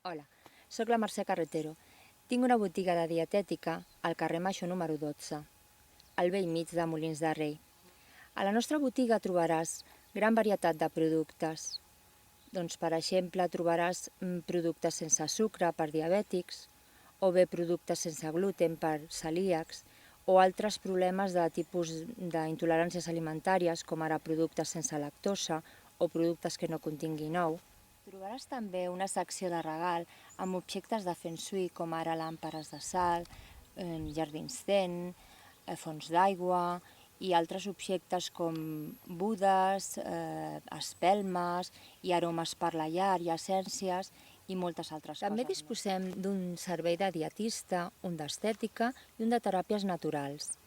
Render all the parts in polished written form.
Hola, sóc la Mercè Carretero. Tinc una botiga de dietètica al carrer Major número 12, al bell mig de Molins de Rei. A la nostra botiga trobaràs gran varietat de productes. Doncs, per exemple, trobaràs productes sense sucre per diabètics, o bé productes sense gluten per celíacs, o altres problemes de tipus d'intoleràncies alimentàries, com ara productes sense lactosa o productes que no continguin ou. Trobaràs també una secció de regal amb objectes de feng shui, com ara làmperes de sal, jardins zen, fonts d'aigua i altres objectes com budes, espelmes i aromes per la llar i essències i moltes altres coses. També disposem d'un servei de dietista, un d'estètica i un de teràpies naturals.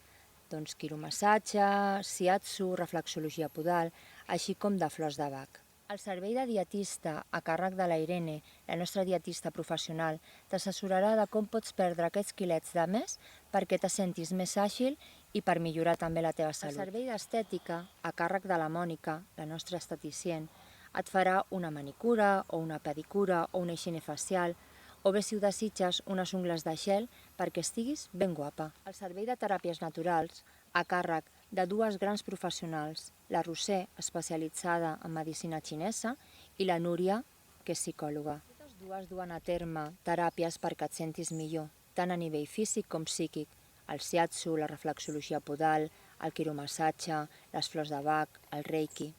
Doncs quiromassatge, shiatsu, reflexologia podal, així com de flors de Bach. El servei de dietista a càrrec de la Irene, la nostra dietista professional, t'assessorarà de com pots perdre aquests quilets de més perquè te sentis més àgil i per millorar també la teva salut. El servei d'estètica, a càrrec de la Mònica, la nostra esteticient, et farà una manicura o una pedicura o una higiene facial, o bé, si ho desitges, unes ungles de gel perquè estiguis ben guapa. El servei de teràpies naturals, a càrrec de dues grans professionals, la Roser, especialitzada en medicina xinesa, i la Núria, que és psicòloga. Totes dues duen a terme teràpies perquè et sentis millor, tant a nivell físic com psíquic. El shiatsu, la reflexologia podal, el quiromassatge, les flors de Bach, el reiki.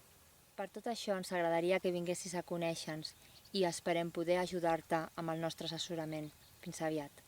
Per tot això ens agradaria que vinguessis a conèixer-nos i esperem poder ajudar-te amb el nostre assessorament. Fins aviat.